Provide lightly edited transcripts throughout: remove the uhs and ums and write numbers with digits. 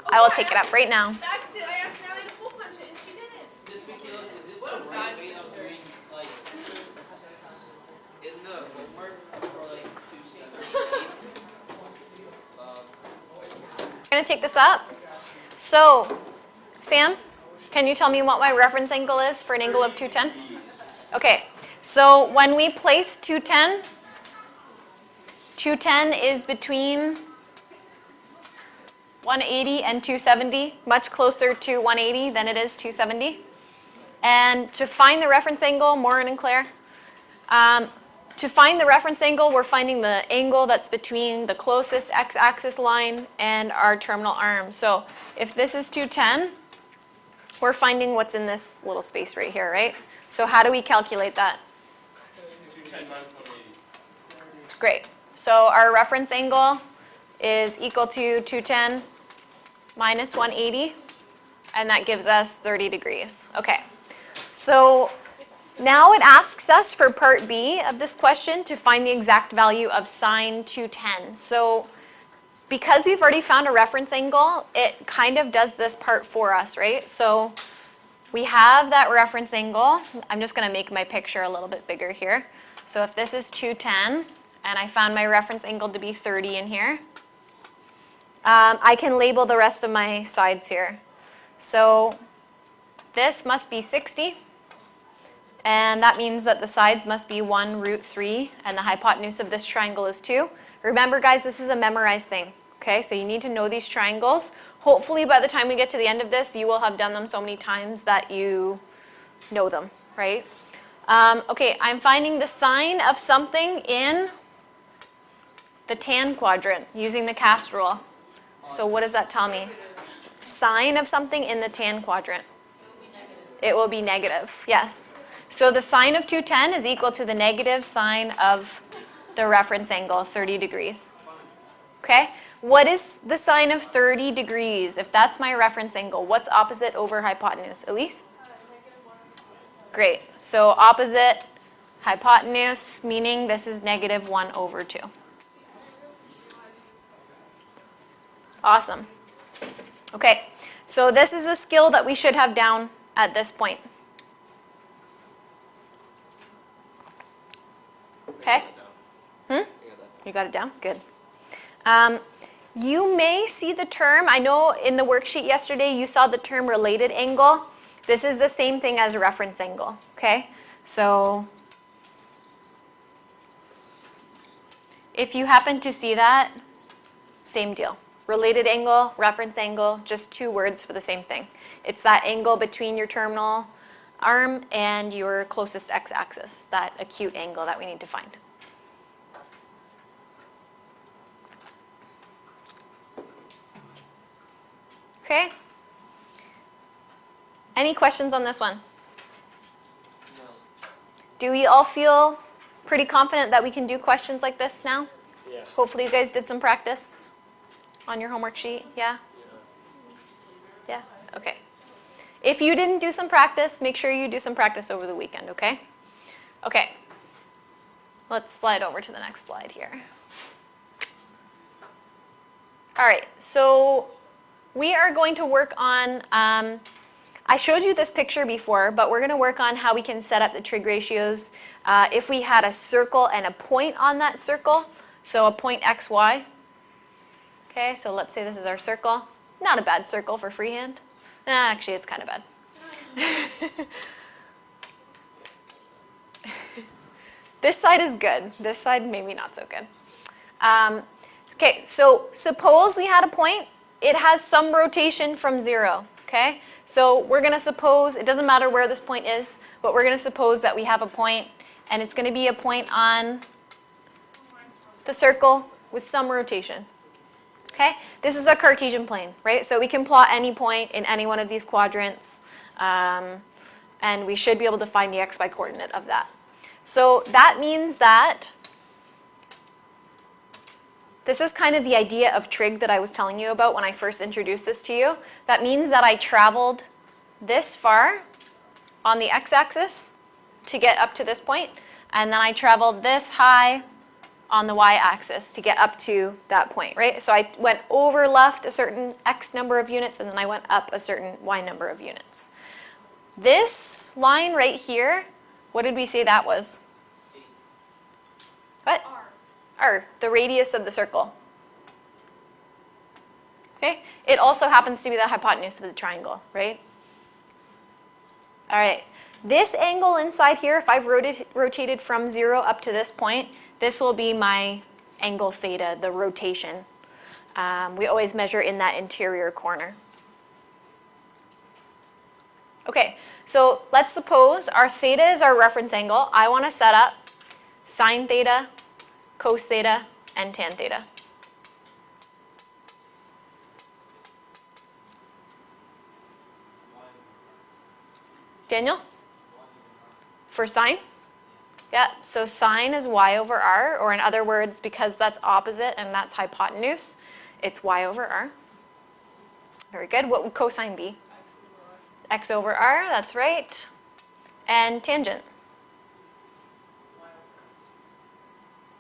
I will take it up right now. That's it. I asked Natalie to pull punch it, and she didn't. Miss Michaelis, is this the right way of doing, like, in the homework for, like, 278? I'm going to take this up. So, Sam, can you tell me what my reference angle is for an angle of 210? Okay, so when we place 210, 210 is between 180 and 270, much closer to 180 than it is 270. And to find the reference angle, Maureen and Claire, to find the reference angle, we're finding the angle that's between the closest x-axis line and our terminal arm. So if this is 210, we're finding what's in this little space right here, right? So how do we calculate that? 210 minus 180. Great. So our reference angle is equal to 210 minus 180, and that gives us 30 degrees. Okay. So now it asks us for part B of this question to find the exact value of sine 210. So because we've already found a reference angle, it kind of does this part for us, right? So we have that reference angle. I'm just going to make my picture a little bit bigger here. So if this is 210, and I found my reference angle to be 30 in here, I can label the rest of my sides here. So this must be 60. And that means that the sides must be 1 root 3, and the hypotenuse of this triangle is 2. Remember, guys, this is a memorized thing, okay? So you need to know these triangles. Hopefully, by the time we get to the end of this, you will have done them so many times that you know them, right? Okay, I'm finding the sine of something in the tan quadrant using the cast rule. So what does that tell me? Sine of something in the tan quadrant. It will be negative, yes. So the sine of 210 is equal to the negative sine of the reference angle, 30 degrees. Okay? What is the sine of 30 degrees? If that's my reference angle, what's opposite over hypotenuse? Elise? Great. So opposite hypotenuse, meaning this is negative 1 over 2. Awesome. Okay. So this is a skill that we should have down at this point. Okay? You got it down? Good. You may see the term, I know in the worksheet yesterday you saw the term related angle. This is the same thing as reference angle, okay? So if you happen to see that, same deal. Related angle, reference angle, just two words for the same thing. It's that angle between your terminal arm and your closest x-axis, that acute angle that we need to find. Okay? Any questions on this one? No. Do we all feel pretty confident that we can do questions like this now? Yeah. Hopefully you guys did some practice on your homework sheet, yeah? Yeah? Okay. If you didn't do some practice, make sure you do some practice over the weekend, okay? Okay. Let's slide over to the next slide here. All right, so we are going to work on, I showed you this picture before, but we're going to work on how we can set up the trig ratios if we had a circle and a point on that circle, so a point x, y. Okay, so let's say this is our circle. Not a bad circle for freehand. Actually, it's kind of bad. This side is good. This side, maybe not so good. Okay, so suppose we had a point. It has some rotation from 0, okay? So we're going to suppose, it doesn't matter where this point is, but we're going to suppose that we have a point, and it's going to be a point on the circle with some rotation. Okay, this is a Cartesian plane, right? So we can plot any point in any one of these quadrants, and we should be able to find the xy coordinate of that. So that means that this is kind of the idea of trig that I was telling you about when I first introduced this to you. That means that I traveled this far on the x-axis to get up to this point, and then I traveled this high on the y-axis to get up to that point, right? So I went over left a certain x number of units, and then I went up a certain y number of units. This line right here, what did we say that was? What? R, the radius of the circle. Okay? It also happens to be the hypotenuse of the triangle, right? All right. This angle inside here, if I've rotated from 0 up to this point, this will be my angle theta, the rotation. We always measure in that interior corner. Okay, so let's suppose our theta is our reference angle. I want to set up sine theta, cos theta, and tan theta. Daniel? For sine? Yeah, so sine is y over r, or in other words, because that's opposite and that's hypotenuse, it's y over r. Very good. What would cosine be? X over r, that's right. And tangent?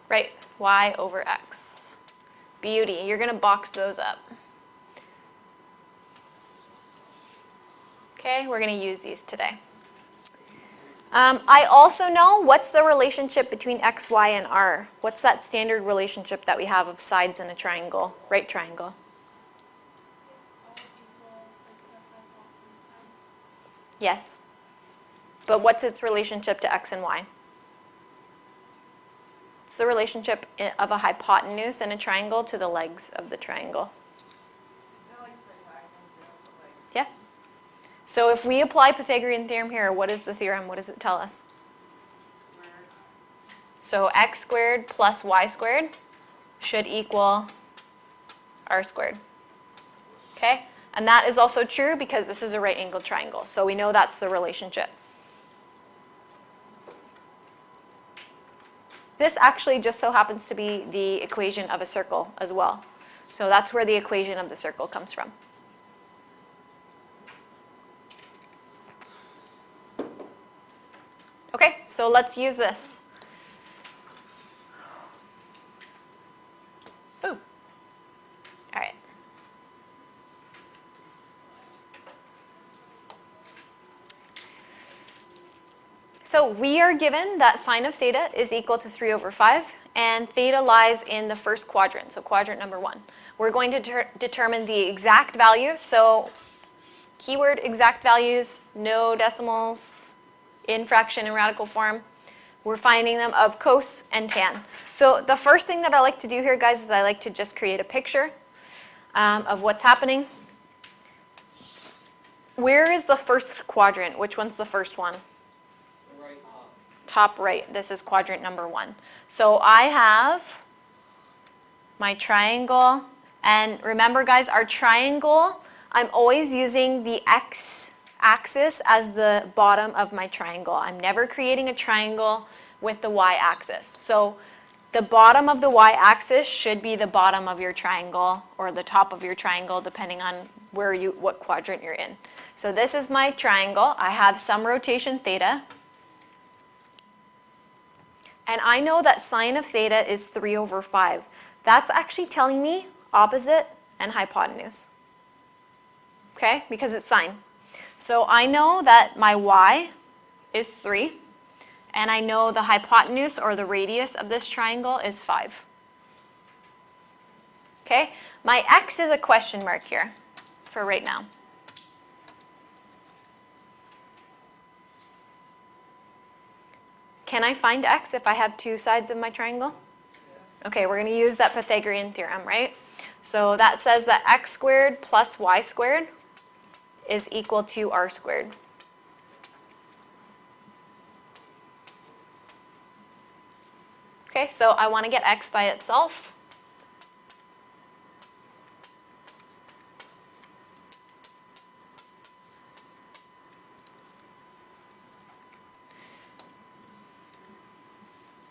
Right, y over x. Beauty. You're going to box those up. Okay, we're going to use these today. I also know what's the relationship between x, y, and r. What's that standard relationship that we have of sides in a triangle, right triangle? Yes. But what's its relationship to x and y? It's the relationship of a hypotenuse in a triangle to the legs of the triangle. Yeah. So if we apply Pythagorean theorem here, what is the theorem? What does it tell us? So x squared plus y squared should equal r squared. Okay? And that is also true because this is a right-angled triangle. So we know that's the relationship. This actually just so happens to be the equation of a circle as well. So that's where the equation of the circle comes from. Okay, so let's use this. Ooh. All right. So we are given that sine of theta is equal to 3 over 5, and theta lies in the first quadrant, so quadrant number 1. We're going to determine the exact values, so keyword exact values, no decimals, in fraction and radical form. We're finding them of cos and tan. So the first thing that I like to do here, guys, is I like to just create a picture of what's happening. Where is the first quadrant? Which one's the first one? Right Top right. This is quadrant number 1. So I have my triangle, and remember, guys, our triangle, I'm always using the x-axis as the bottom of my triangle. I'm never creating a triangle with the y-axis. So the bottom of the y-axis should be the bottom of your triangle or the top of your triangle, depending on what quadrant you're in. So this is my triangle. I have some rotation theta. And I know that sine of theta is 3 over 5. That's actually telling me opposite and hypotenuse. Okay, because it's sine. So I know that my y is 3, and I know the hypotenuse or the radius of this triangle is 5. Okay, my x is a question mark here for right now. Can I find x if I have two sides of my triangle? Okay, we're going to use that Pythagorean theorem, right? So that says that x squared plus y squared is equal to r squared. Okay, so I want to get x by itself.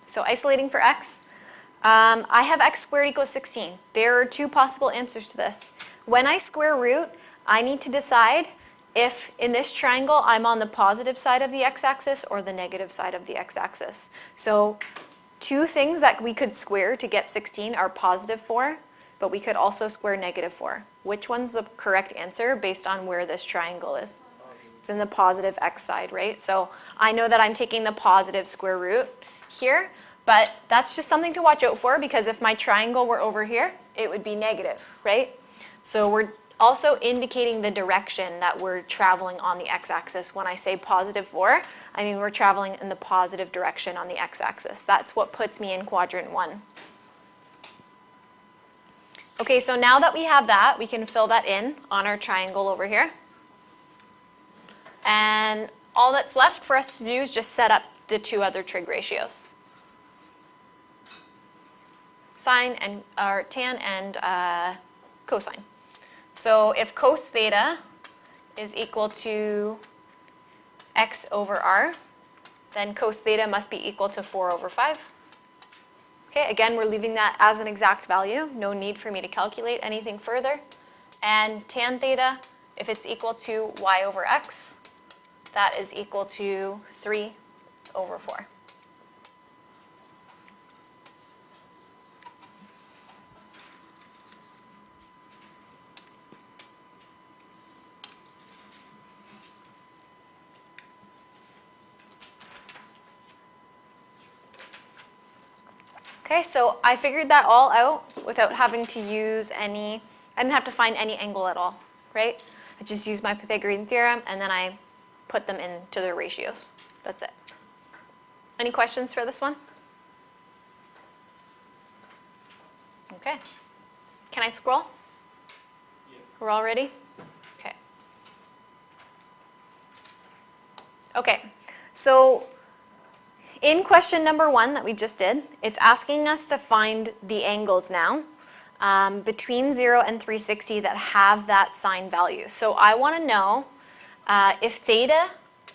So isolating for x, I have x squared equals 16. There are two possible answers to this. When I square root, I need to decide if in this triangle I'm on the positive side of the x-axis or the negative side of the x-axis. So two things that we could square to get 16 are positive 4, but we could also square negative 4. Which one's the correct answer based on where this triangle is? It's in the positive x side, right? So I know that I'm taking the positive square root here, but that's just something to watch out for, because if my triangle were over here, it would be negative, right? So we're also indicating the direction that we're traveling on the x-axis. When I say positive 4, I mean we're traveling in the positive direction on the x-axis. That's what puts me in quadrant 1. Okay, so now that we have that, we can fill that in on our triangle over here. And all that's left for us to do is just set up the two other trig ratios. Sine and, or tan and cosine. So if cos theta is equal to x over r, then cos theta must be equal to 4 over 5. Okay, again, we're leaving that as an exact value. No need for me to calculate anything further. And tan theta, if it's equal to y over x, that is equal to 3 over 4. Okay, so I figured that all out without having to use any, I didn't have to find any angle at all, right? I just used my Pythagorean Theorem and then I put them into their ratios. That's it. Any questions for this one? Okay. Can I scroll? Yeah. We're all ready? Okay. Okay, so in question number 1 that we just did, it's asking us to find the angles now between 0 and 360 that have that sine value. So I want to know if theta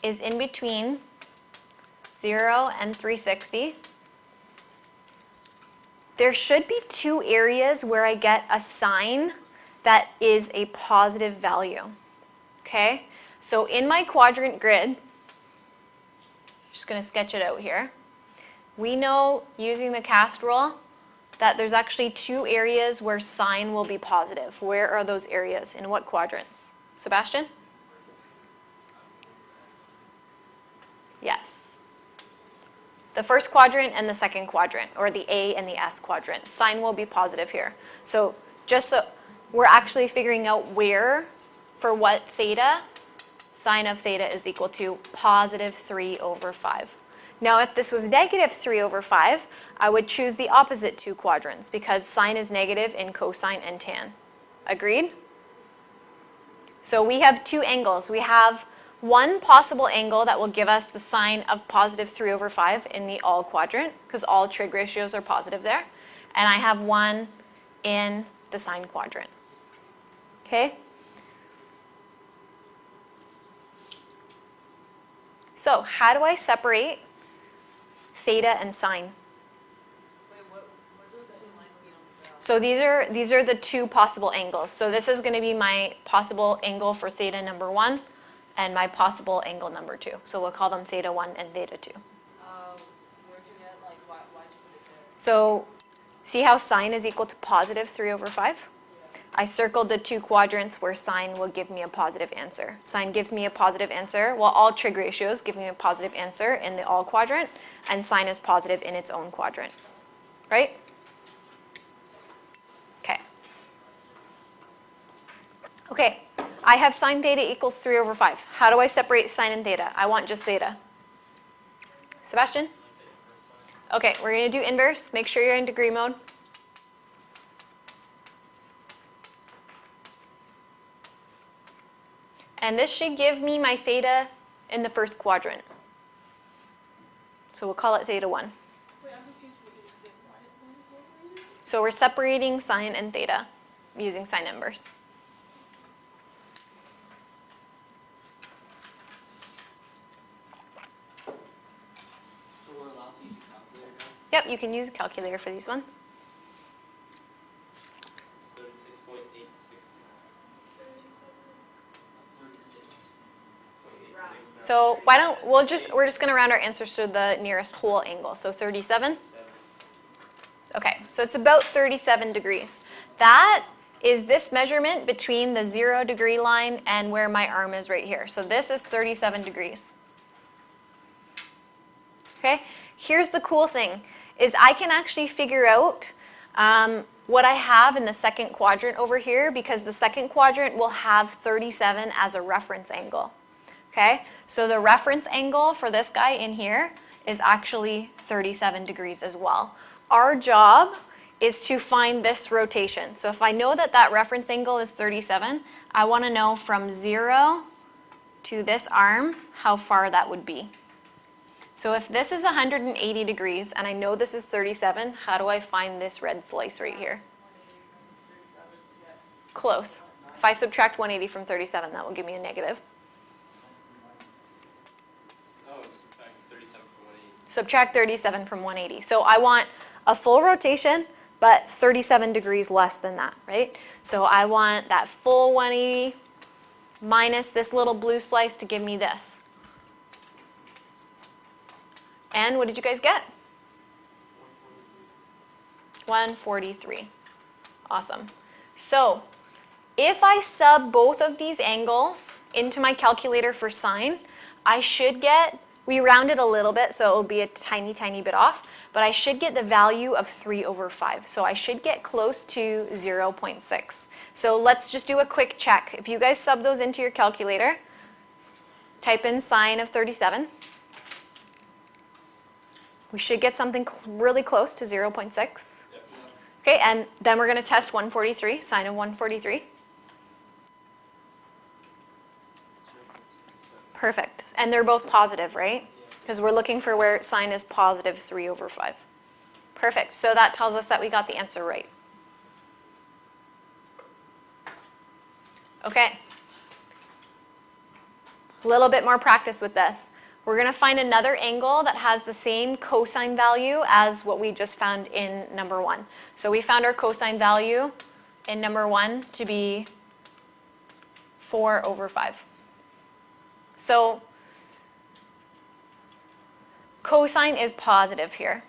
is in between 0 and 360, there should be two areas where I get a sine that is a positive value. Okay? So in my quadrant grid, just going to sketch it out here. We know using the cast rule that there's actually two areas where sine will be positive. Where are those areas? In what quadrants? Sebastian? Yes. The first quadrant and the second quadrant, or the A and the S quadrant. Sine will be positive here. So just so we're actually figuring out where, for what theta, sine of theta is equal to positive 3 over 5. Now if this was negative 3 over 5, I would choose the opposite two quadrants because sine is negative in cosine and tan. Agreed? So we have two angles. We have one possible angle that will give us the sine of positive 3 over 5 in the all quadrant, because all trig ratios are positive there. And I have one in the sine quadrant. Okay? So how do I separate theta and sine? So these are the two possible angles. So this is going to be my possible angle for theta number 1 and my possible angle number 2. So we'll call them theta 1 and theta 2. Where'd you get, like, why'd you put it there? So see how sine is equal to positive 3 over 5? I circled the two quadrants where sine will give me a positive answer. Sine gives me a positive answer. Well, all trig ratios give me a positive answer in the all quadrant, and sine is positive in its own quadrant. Right? Okay. Okay, I have sine theta equals 3 over 5. How do I separate sine and theta? I want just theta. Sebastian? Okay, we're going to do inverse. Make sure you're in degree mode. And this should give me my theta in the first quadrant. So we'll call it theta 1. Wait, I'm confused what you just did. What were you? So we're separating sine and theta using sine inverse. So we're allowed to use a calculator now? Yep, you can use a calculator for these ones. It's 36.86. 36. So we're just going to round our answers to the nearest whole angle. So 37. Okay, so it's about 37 degrees. That is this measurement between the 0 degree line and where my arm is right here. So this is 37 degrees. Okay, here's the cool thing, is I can actually figure out what I have in the second quadrant over here, because the second quadrant will have 37 as a reference angle. Okay, so the reference angle for this guy in here is actually 37 degrees as well. Our job is to find this rotation. So if I know that that reference angle is 37, I want to know from 0 to this arm how far that would be. So if this is 180 degrees and I know this is 37, how do I find this red slice right here? Close. If I subtract 180 from 37, that will give me a negative. Oh, subtract 37 from 180. Subtract 37 from 180. So I want a full rotation, but 37 degrees less than that, right? So I want that full 180 minus this little blue slice to give me this. And what did you guys get? 143. Awesome. So if I sub both of these angles into my calculator for sine, I should get, we rounded a little bit, so it will be a tiny, tiny bit off, but I should get the value of 3/5. So I should get close to 0.6. So let's just do a quick check. If you guys sub those into your calculator, type in sine of 37. We should get something really close to 0.6. Yep. Okay, and then we're going to test 143, sine of 143. Perfect. And they're both positive, right? Because we're looking for where sine is positive 3/5. Perfect. So that tells us that we got the answer right. Okay. A little bit more practice with this. We're going to find another angle that has the same cosine value as what we just found in number 1. So we found our cosine value in number 1 to be 4/5. So cosine is positive here.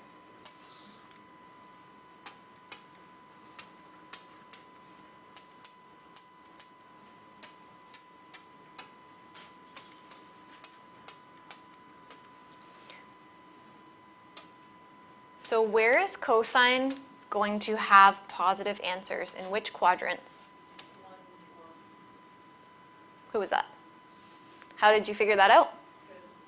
So where is cosine going to have positive answers? In which quadrants? 1, 4, Who was that? How did you figure that out? because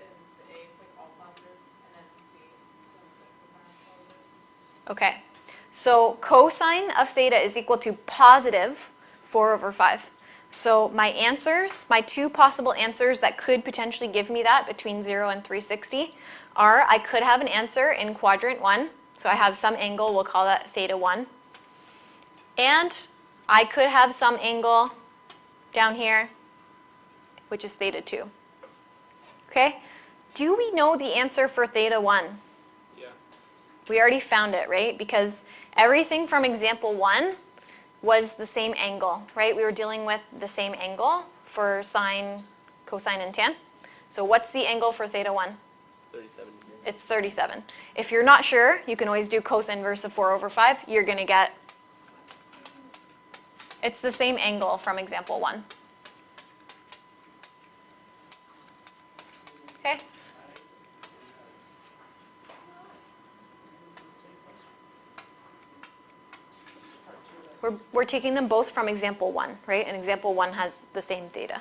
in the A it's like all positive, and then in C it's like the cosine is positive. Okay, so cosine of theta is equal to positive 4/5. So my answers, my two possible answers that could potentially give me that between 0 and 360 are, I could have an answer in quadrant 1, so I have some angle, we'll call that theta 1. And I could have some angle down here, which is theta 2. Okay, do we know the answer for theta 1? Yeah. We already found it, right? Because everything from example 1 was the same angle, right? We were dealing with the same angle for sine, cosine, and tan. So what's the angle for theta 1? 37 degrees. It's 37. If you're not sure, you can always do cosine inverse of 4/5. You're going to get, it's the same angle from example 1. Okay? We're taking them both from example 1, right? And example 1 has the same theta.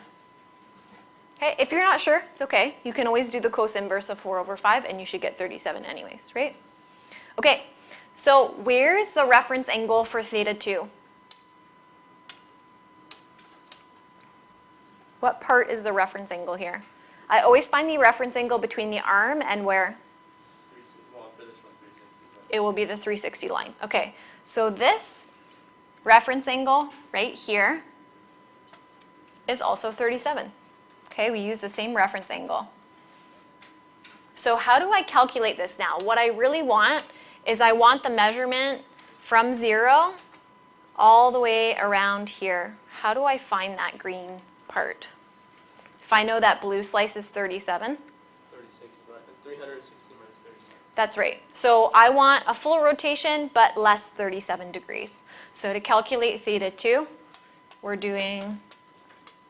Okay, if you're not sure, it's okay. You can always do the cosine inverse of 4/5 and you should get 37 anyways, right? Okay, so where's the reference angle for theta 2? What part is the reference angle here? I always find the reference angle between the arm and where? Well, for this one, 360. It will be the 360 line. Okay, so this reference angle right here is also 37. Okay, we use the same reference angle. So how do I calculate this now? What I really want is I want the measurement from 0 all the way around here. How do I find that green part? If I know that blue slice is 37, 36, 360 minus 37. That's right. So I want a full rotation, but less 37 degrees. So to calculate theta 2, we're doing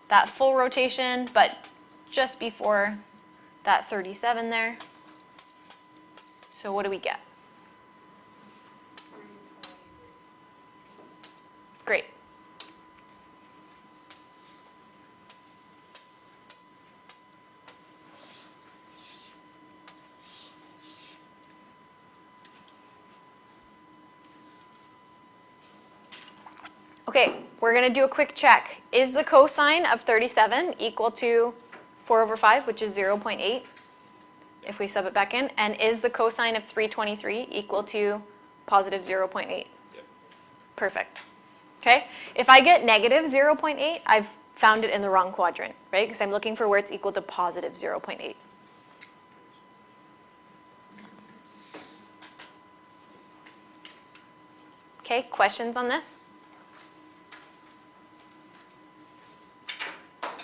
that full rotation, but just before that 37 there. So what do we get? Great. Okay, we're going to do a quick check. Is the cosine of 37 equal to 4 over 5, which is 0.8, if we sub it back in? And is the cosine of 323 equal to positive 0.8? Yep. Perfect. Okay, if I get negative 0.8, I've found it in the wrong quadrant, right? Because I'm looking for where it's equal to positive 0.8. Okay, questions on this?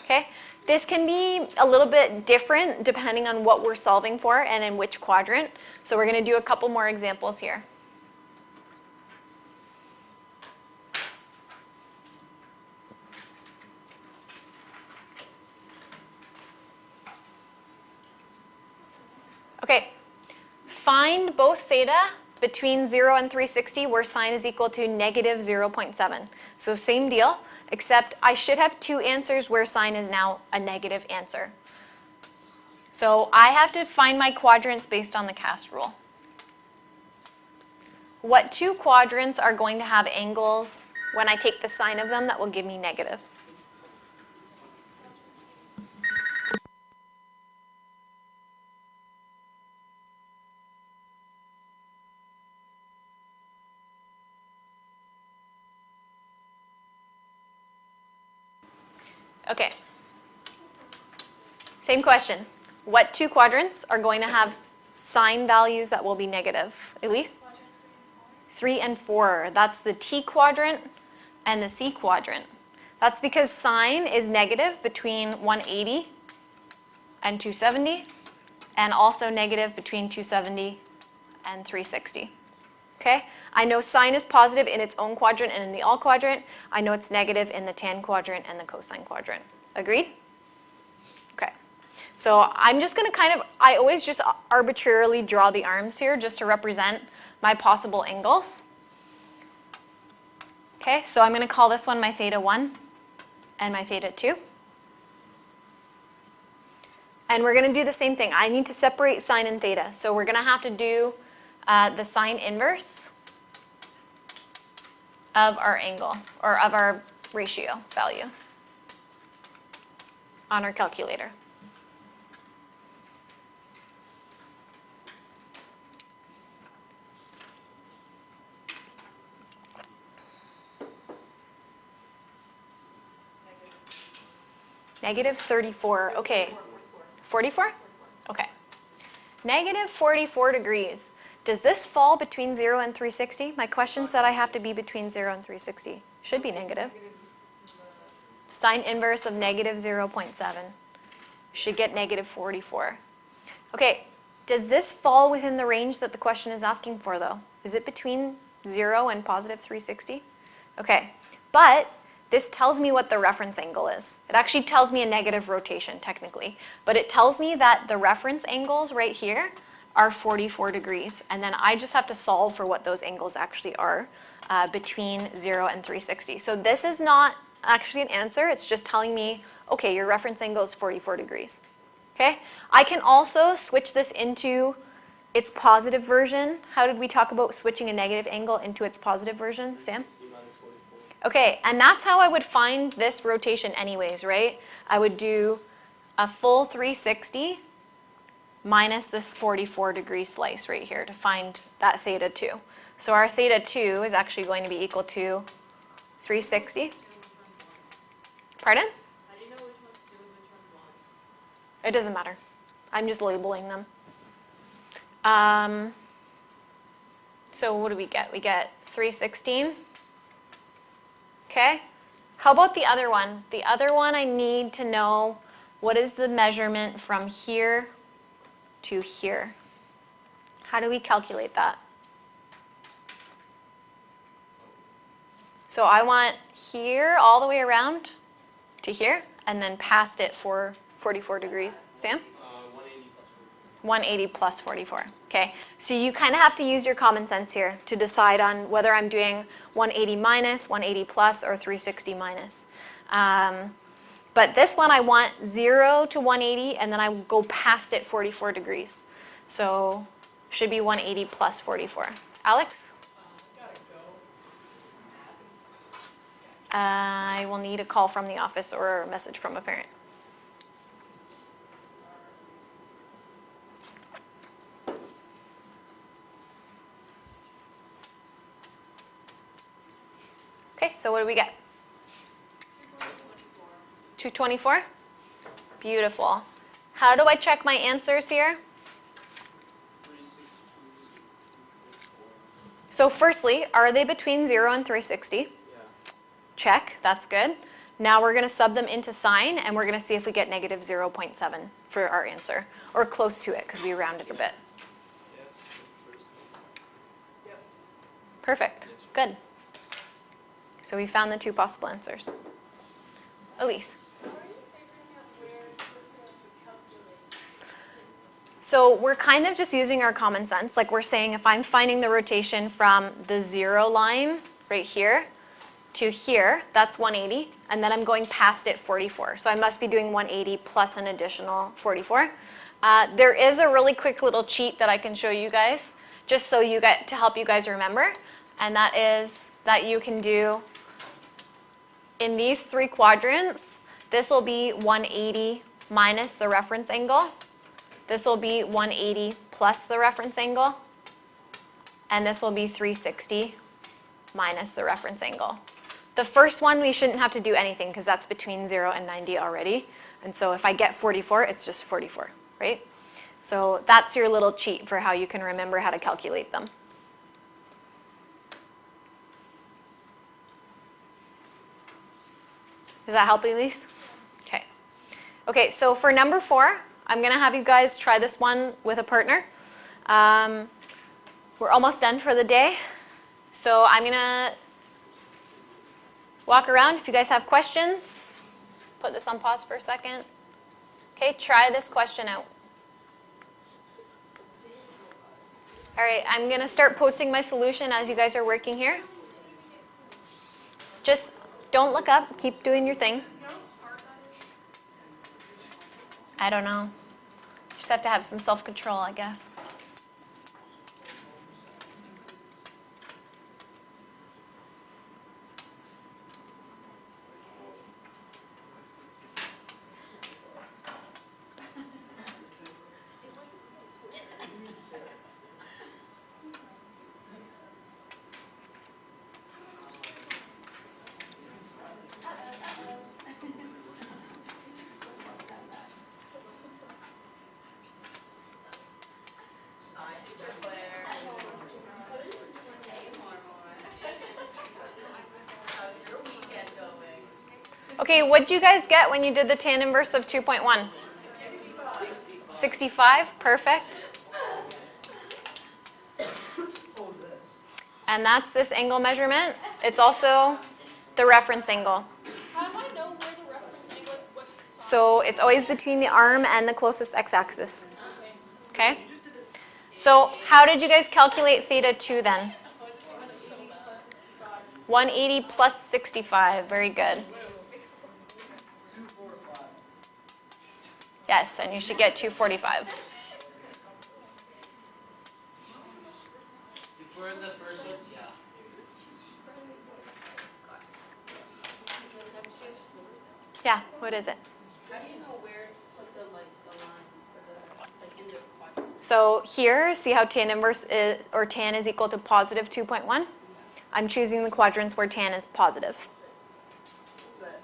Okay, this can be a little bit different depending on what we're solving for and in which quadrant. So we're going to do a couple more examples here. Okay, find both theta between 0 and 360 where sine is equal to negative 0.7. So same deal, except I should have two answers where sine is now a negative answer. So I have to find my quadrants based on the cast rule. What two quadrants are going to have angles when I take the sine of them that will give me negatives? Okay. Same question. What two quadrants are going to have sine values that will be negative? Elise? 3 and 4. That's the T quadrant and the C quadrant. That's because sine is negative between 180 and 270, and also negative between 270 and 360. Okay? I know sine is positive in its own quadrant and in the all quadrant. I know it's negative in the tan quadrant and the cosine quadrant. Agreed? Okay. So I'm just going to I always just arbitrarily draw the arms here just to represent my possible angles. Okay, so I'm going to call this one my theta 1 and my theta 2. And we're going to do the same thing. I need to separate sine and theta. So we're going to have to do the sine inverse of our angle, or of our ratio value on our calculator. Negative 34, okay. 44? Okay. Negative 44 degrees. Does this fall between 0 and 360? My question said I have to be between 0 and 360. Should be negative. Sine inverse of negative 0.7. Should get negative 44. Okay, does this fall within the range that the question is asking for, though? Is it between 0 and positive 360? Okay, but this tells me what the reference angle is. It actually tells me a negative rotation, technically. But it tells me that the reference angles right here are 44 degrees. And then I just have to solve for what those angles actually are between 0 and 360. So this is not actually an answer. It's just telling me, okay, your reference angle is 44 degrees. Okay? I can also switch this into its positive version. How did we talk about switching a negative angle into its positive version, Sam? Okay, and that's how I would find this rotation anyways, right? I would do a full 360 minus this 44 degree slice right here to find that theta 2. So our theta 2 is actually going to be equal to 360. Pardon? I didn't know which one's two and which one's one. It doesn't matter. I'm just labeling them. So what do we get? We get 316. Okay. How about the other one? The other one I need to know what is the measurement from here to here. How do we calculate that? So I want here all the way around to here, and then past it for 44 degrees. Sam? 180 plus 180 plus 44. Okay, so you kind of have to use your common sense here to decide on whether I'm doing 180 minus, 180 plus, or 360 minus. But this one I want 0 to 180, and then I go past it 44 degrees. So should be 180 plus 44. Alex? I will need a call from the office or a message from a parent. Okay, so what do we get? 224? Beautiful. How do I check my answers here? 360. So firstly, are they between 0 and 360? Yeah. Check, that's good. Now we're going to sub them into sine, and we're going to see if we get negative 0.7 for our answer, or close to it because we rounded a bit. Yes. First. Perfect, good. So we found the two possible answers. Elise? How are you figuring out where to calculate? So we're kind of just using our common sense. Like we're saying if I'm finding the rotation from the 0 line right here to here, that's 180, and then I'm going past it 44. So I must be doing 180 plus an additional 44. There is a really quick little cheat that I can show you guys, just so you get to help you guys remember, and that is that you can do in these three quadrants, this will be 180 minus the reference angle. This will be 180 plus the reference angle. And this will be 360 minus the reference angle. The first one, we shouldn't have to do anything because that's between 0 and 90 already. And so if I get 44, it's just 44, right? So that's your little cheat for how you can remember how to calculate them. Does that help, Elise? Okay. Okay, so for number 4, I'm going to have you guys try this one with a partner. We're almost done for the day. So I'm going to walk around. If you guys have questions, put this on pause for a second. Okay, try this question out. All right, I'm going to start posting my solution as you guys are working here. Just don't look up. Keep doing your thing. I don't know. Just have to have some self-control, I guess. Okay, what did you guys get when you did the tan inverse of 2.1? 65, perfect. And that's this angle measurement. It's also the reference angle. How do I know where the reference angle, what side? So it's always between the arm and the closest x-axis. Okay? So how did you guys calculate theta 2 then? 180 plus 65, very good. Yes, and you should get 245. Before the first one, yeah. Yeah, what is it? How do you know where to put the lines for the in the quadrant? So here, see how tan inverse is, or tan is equal to positive 2.1? I'm choosing the quadrants where tan is positive. But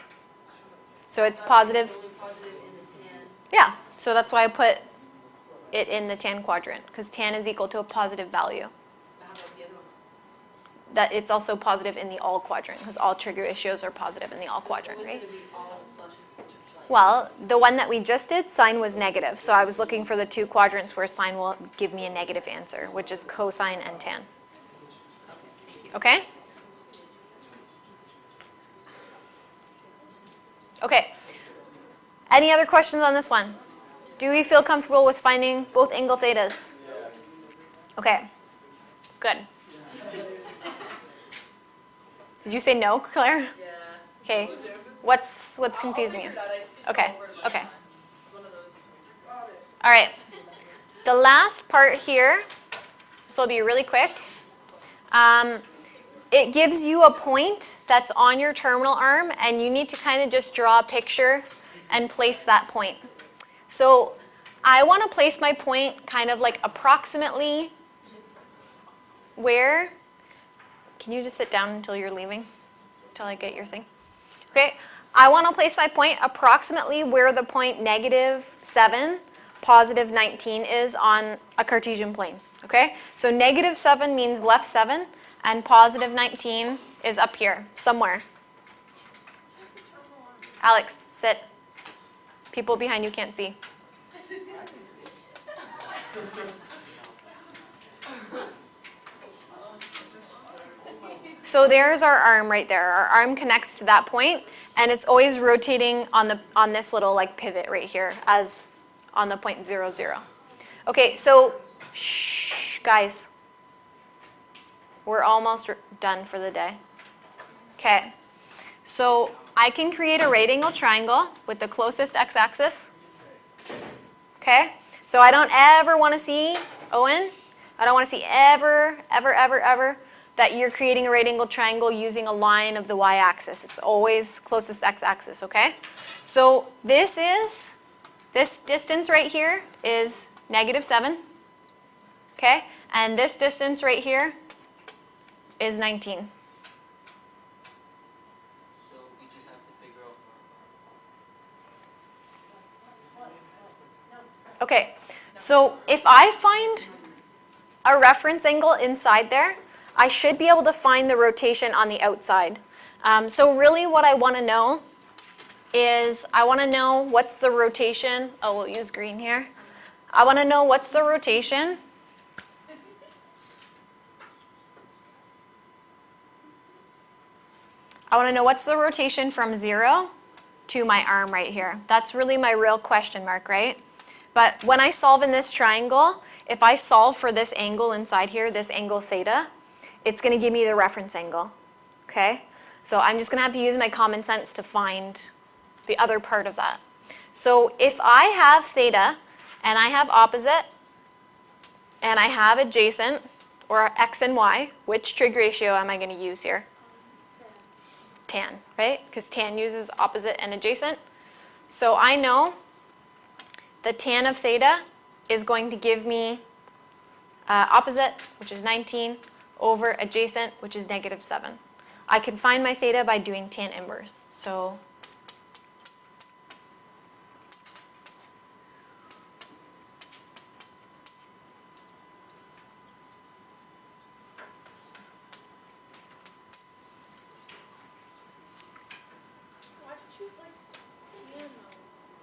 So it's positive. only positive in the tan. Yeah, so that's why I put it in the tan quadrant, because tan is equal to a positive value. But how about the other one? That it's also positive in the all quadrant, because all trig ratios are positive in the all quadradrant, So right? it's gonna be all plus like Well, the one that we just did, sine was negative. So I was looking for the two quadrants where sine will give me a negative answer, which is cosine and tan. Okay? Okay. Any other questions on this one? Do we feel comfortable with finding both angle thetas? Okay. Good. Did you say no, Claire? Yeah. Okay. What's confusing you? Okay. Okay. All right. The last part here, this will be really quick. It gives you a point that's on your terminal arm, and you need to kind of just draw a picture and place that point. So I want to place my point kind of like approximately where, can you just sit down until you're leaving, until I get your thing? Okay, I want to place my point approximately where the point -7, +19 is on a Cartesian plane, okay? So -7 means left 7, and +19 is up here, somewhere. Alex, sit. People behind you can't see. So there's our arm right there. Our arm connects to that point, and it's always rotating on this little like pivot right here, as on the point 0, 0. Okay, so shh, guys. We're almost done for the day. Okay, so I can create a right angle triangle with the closest x-axis. Okay, so I don't ever want to see, Owen, I don't want to see ever that you're creating a right angle triangle using a line of the y-axis. It's always closest x-axis, okay? So this distance right here is -7, okay? And this distance right here is 19. So we just have to figure out Okay, so if I find a reference angle inside there, I should be able to find the rotation on the outside. So really what I want to know is I want to know what's the rotation. Oh, we'll use green here. I want to know what's the rotation from 0 to my arm right here. That's really my real question mark, right? But when I solve in this triangle, if I solve for this angle inside here, this angle theta, it's going to give me the reference angle, okay? So I'm just going to have to use my common sense to find the other part of that. So if I have theta, and I have opposite, and I have adjacent, or x and y, which trig ratio am I going to use here? Tan, right? Because tan uses opposite and adjacent. So I know the tan of theta is going to give me opposite, which is 19, over adjacent, which is -7. I can find my theta by doing tan inverse. So Why'd you choose like tan though?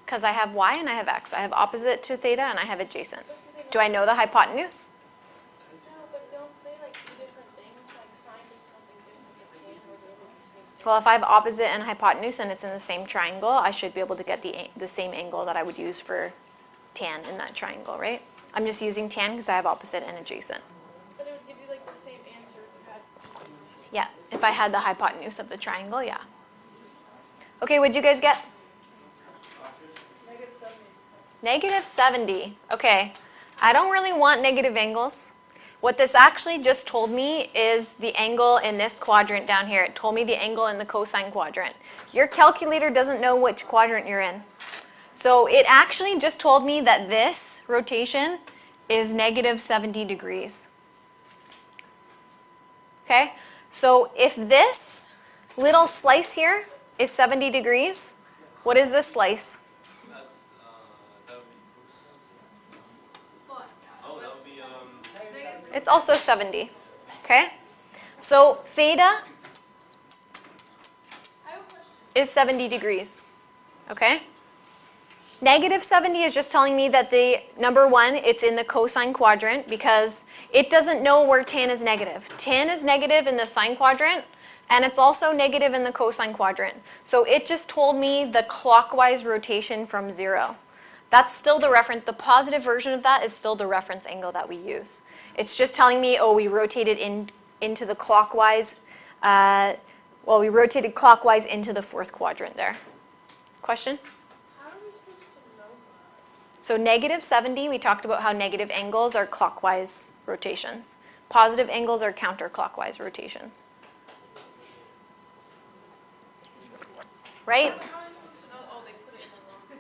because I have y and I have x. I have opposite to theta and I have adjacent. But do they Do I know the hypotenuse? No, but don't they like do different things? Like sine is something different than tan, or they're like the same thing? Well, if I have opposite and hypotenuse and it's in the same triangle, I should be able to get the same angle that I would use for tan in that triangle, right? I'm just using tan because I have opposite and adjacent. But it would give you like the same answer if you had. Yeah, if I had the hypotenuse of the triangle, yeah. Okay, what'd you guys get? -70. Okay, I don't really want negative angles. What this actually just told me is the angle in this quadrant down here. It told me the angle in the cosine quadrant. Your calculator doesn't know which quadrant you're in. So it actually just told me that this rotation is -70 degrees. Okay, so if this little slice here is 70 degrees, what is this slice? That's, that would be, Plus. oh, that would be, It's also 70, okay? So theta I have a question. is 70 degrees, okay? Negative 70 is just telling me that the number 1, it's in the cosine quadrant because it doesn't know where tan is negative. Tan is negative in the sine quadrant, and it's also negative in the cosine quadrant. So it just told me the clockwise rotation from 0. That's still the reference, the positive version of that is still the reference angle that we use. It's just telling me, oh, we rotated into the clockwise, we rotated clockwise into the 4th quadrant there. Question? How are we supposed to know that? So negative 70, we talked about how negative angles are clockwise rotations. Positive angles are counterclockwise rotations. Right? How am I supposed to know? Oh, they put it in the wrong one.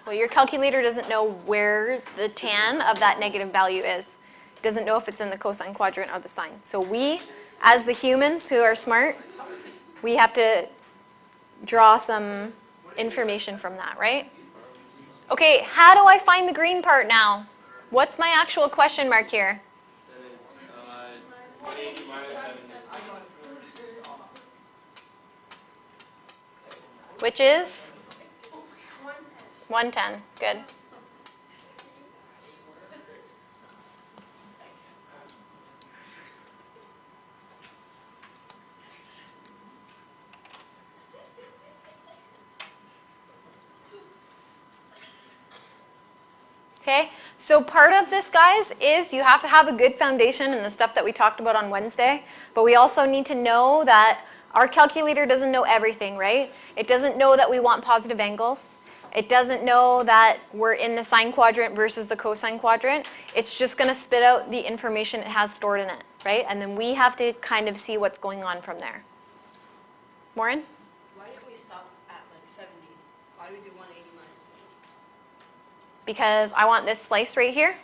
Well, your calculator doesn't know where the tan of that negative value is. It doesn't know if it's in the cosine quadrant or the sine. So we, as the humans who are smart, we have to draw some information from that, right? Okay, how do I find the green part now? What's my actual question mark here? Then it's 180 minus 70. Which is? 110. Good. Okay, so part of this, guys, is you have to have a good foundation in the stuff that we talked about on Wednesday, but we also need to know that our calculator doesn't know everything, right? It doesn't know that we want positive angles. It doesn't know that we're in the sine quadrant versus the cosine quadrant. It's just going to spit out the information it has stored in it, right? And then we have to kind of see what's going on from there. Maureen? Why didn't we stop at like 70? Why do we do 180 minus 70? Because I want this slice right here.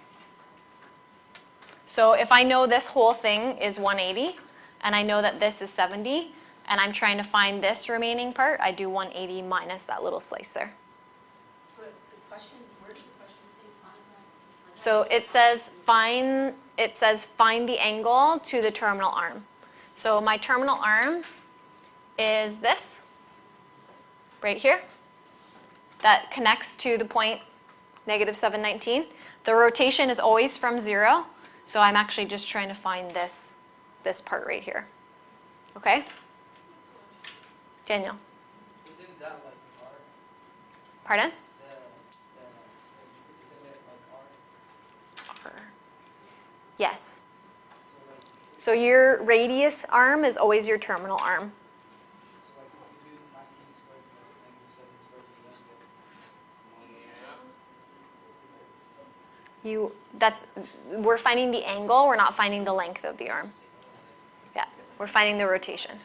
So if I know this whole thing is 180, and I know that this is 70, and I'm trying to find this remaining part, I do 180 minus that little slice there. But the question, where does the question say find that? Like, So it says find the angle to the terminal arm. So my terminal arm is this, right here, that connects to the point negative 719. The rotation is always from 0, so I'm actually just trying to find this part right here. Okay? Daniel. Isn't that like R? Pardon? Isn't it like R? R. Yes. So like, So your radius arm is always your terminal arm. so like if you do 19 squared plus negative 7 squared, you don't get. We're finding the angle, we're not finding the length of the arm. Yeah, we're finding the rotation.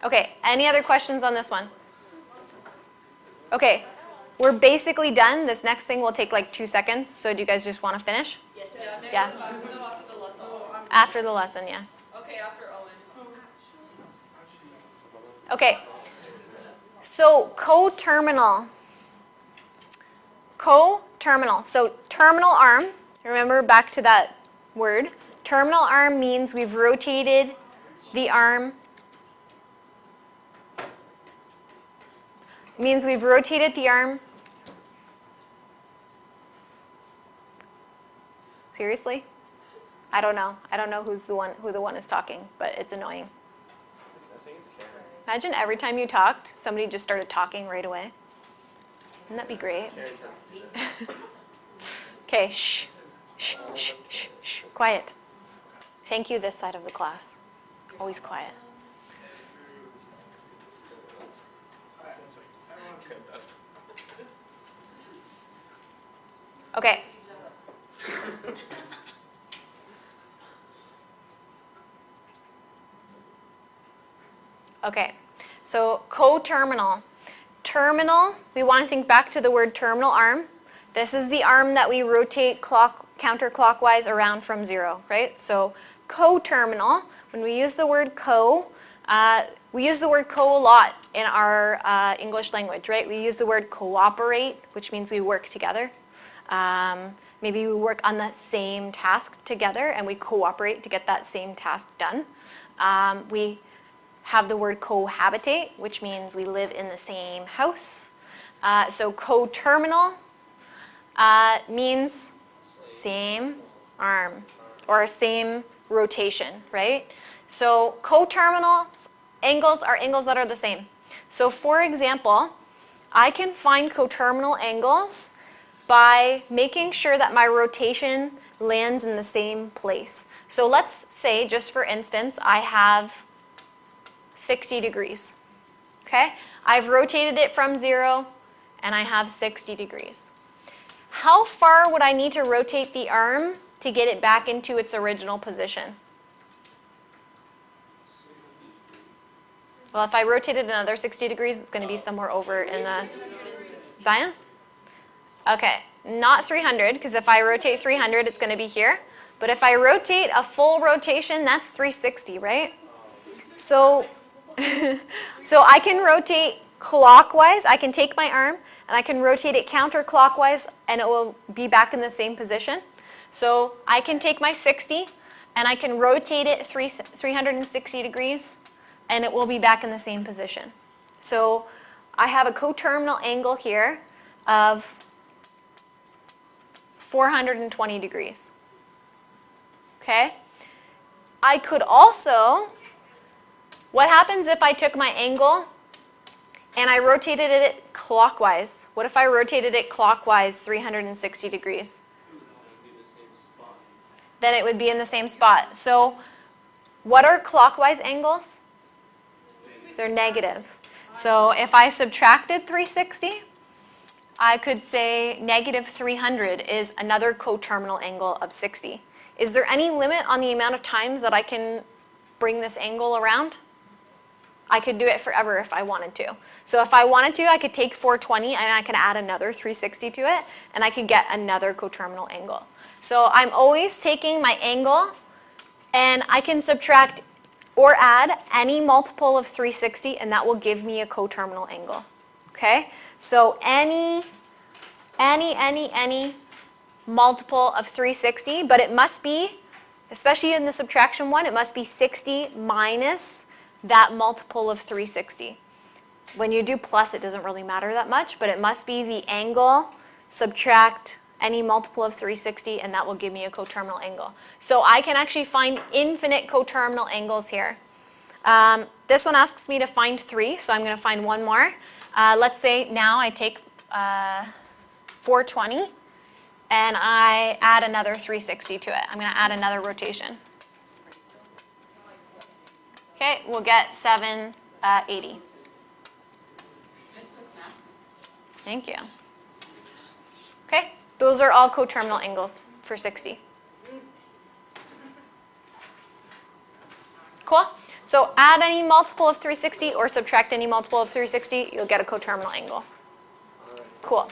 Okay, any other questions on this one? Okay, we're basically done. This next thing will take like 2 seconds, so do you guys just want to finish? yes, Yeah, maybe Yeah. we'll talk to them after the lesson. After the lesson, yes. Okay, after Owen. Okay, so coterminal. Coterminal, so terminal arm, remember back to that word. Terminal arm means we've rotated the arm. Means we've rotated the arm. Seriously? I don't know. I don't know who the one is talking, but it's annoying. I think it's Karen. Imagine every time you talked, somebody just started talking right away. Wouldn't that be great? Karen has Okay, shh, shh, shh, shh, shh, quiet. Thank you, this side of the class. Always quiet. Okay. Okay, so coterminal. Terminal, we want to think back to the word terminal arm. This is the arm that we rotate counterclockwise around from 0, right? So coterminal, when we use the word we use the word co a lot in our English language, right? We use the word cooperate, which means we work together. Maybe we work on the same task together and we cooperate to get that same task done. We have the word cohabitate, which means we live in the same house. So coterminal means same arm or same rotation, right? So coterminal angles are angles that are the same. So for example, I can find coterminal angles by making sure that my rotation lands in the same place. So let's say, just for instance, I have 60 degrees. Okay? I've rotated it from 0 and I have 60 degrees. How far would I need to rotate the arm to get it back into its original position? Well, if I rotated another 60 degrees, it's going to be somewhere over in the Sine? Okay, not 300, because if I rotate 300, it's going to be here. But if I rotate a full rotation, that's 360, right? So, so I can rotate clockwise. I can take my arm, and I can rotate it counterclockwise, and it will be back in the same position. So I can take my 60, and I can rotate it 360 degrees, and it will be back in the same position. So I have a coterminal angle here of 420 degrees. Okay? I could also, what happens if I took my angle and I rotated it clockwise? What if I rotated it clockwise 360 degrees? Then it would be in the same spot. So what are clockwise angles? They're negative. So if I subtracted 360, I could say negative 300 is another coterminal angle of 60. Is there any limit on the amount of times that I can bring this angle around? I could do it forever if I wanted to. So if I wanted to, I could take 420 and I could add another 360 to it, and I could get another coterminal angle. So I'm always taking my angle, and I can subtract or add any multiple of 360, and that will give me a coterminal angle. Okay? So any multiple of 360, but it must be, especially in the subtraction one, it must be 60 minus that multiple of 360. When you do plus, it doesn't really matter that much, but it must be the angle, subtract any multiple of 360, and that will give me a coterminal angle. So I can actually find infinite coterminal angles here. This one asks me to find 3, so I'm going to find one more. Let's say now I take 420 and I add another 360 to it. I'm going to add another rotation. Okay, we'll get 780. Thank you. Okay, those are all coterminal angles for 60. Cool? So add any multiple of 360 or subtract any multiple of 360, you'll get a coterminal angle. Cool.